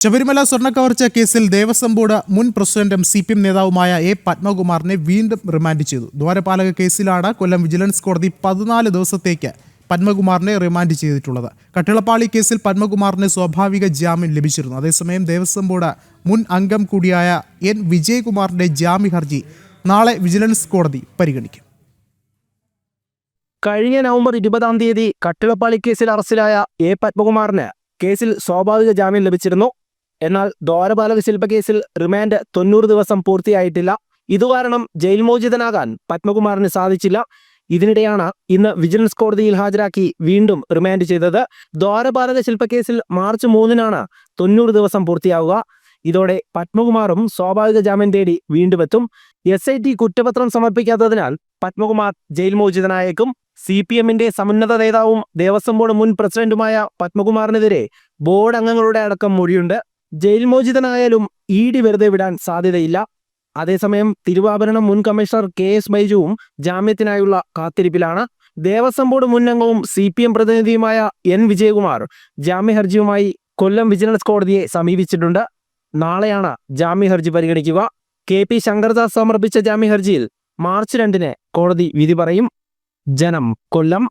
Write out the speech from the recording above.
ശബരിമല സ്വർണ്ണക്കവർച്ച കേസിൽ ദേവസ്വം ബോർഡ് മുൻ പ്രസിഡന്റും CPM നേതാവുമായ എ പത്മകുമാറിനെ വീണ്ടും റിമാൻഡ് ചെയ്തു. ദ്വാരപാലക കേസിലാണ് കൊല്ലം വിജിലൻസ് കോടതി 14 ദിവസത്തേക്ക് പത്മകുമാറിനെ റിമാൻഡ് ചെയ്തിട്ടുള്ളത്. കട്ടിളപ്പാളി കേസിൽ പത്മകുമാറിന് സ്വാഭാവിക ജാമ്യം ലഭിച്ചിരുന്നു. അതേസമയം ദേവസ്വം ബോർഡ് മുൻ അംഗം കൂടിയായ N വിജയകുമാറിന്റെ ജാമ്യ ഹർജി നാളെ വിജിലൻസ് കോടതി പരിഗണിക്കും. കഴിഞ്ഞ നവംബർ 20-ാം തീയതി കട്ടിളപ്പാളി കേസിൽ അറസ്റ്റിലായ എ പത്മകുമാറിന് കേസിൽ സ്വാഭാവിക ജാമ്യം ലഭിച്ചിരുന്നു. എന്നാൽ ദ്വാരപാലക ശില്പ കേസിൽ റിമാൻഡ് 90 ദിവസം പൂർത്തിയായിട്ടില്ല. ഇതുകാരണം ജയിൽ മോചിതനാകാൻ പത്മകുമാറിന് സാധിച്ചില്ല. ഇതിനിടെയാണ് ഇന്ന് വിജിലൻസ് കോടതിയിൽ ഹാജരാക്കി വീണ്ടും റിമാൻഡ് ചെയ്തത്. ദ്വാരപാലക ശില്പ കേസിൽ മാർച്ച് 3-നാണ് 90 ദിവസം പൂർത്തിയാവുക. ഇതോടെ പത്മകുമാറും സ്വാഭാവിക ജാമ്യം തേടി വീണ്ടും എത്തും. SIT കുറ്റപത്രം സമർപ്പിക്കാത്തതിനാൽ പത്മകുമാർ ജയിൽ മോചിതനായേക്കും. CPM-ന്റെ സമുന്നത നേതാവും ദേവസ്വം ബോർഡ് മുൻ പ്രസിഡന്റുമായ പത്മകുമാറിനെതിരെ ബോർഡ് അംഗങ്ങളുടെ അടക്കം മൊഴിയുണ്ട്. ജയിൽ മോചിതനായാലും ED വെറുതെ വിടാൻ സാധ്യതയില്ല. അതേസമയം തിരുവാഭരണം മുൻ കമ്മീഷണർ KS ബൈജുവും ജാമ്യത്തിനായുള്ള കാത്തിരിപ്പിലാണ്. ദേവസ്വം ബോർഡ് മുൻ അംഗവും CPM പ്രതിനിധിയുമായ N വിജയകുമാർ ജാമ്യ ഹർജിയുമായി കൊല്ലം വിജിലൻസ് കോടതിയെ സമീപിച്ചിട്ടുണ്ട്. നാളെയാണ് ജാമ്യ ഹർജി പരിഗണിക്കുക. KP ശങ്കർദാസ് സമർപ്പിച്ച ജാമ്യ ഹർജിയിൽ മാർച്ച് 2-ന് കോടതി വിധി പറയും. ജനം, കൊല്ലം.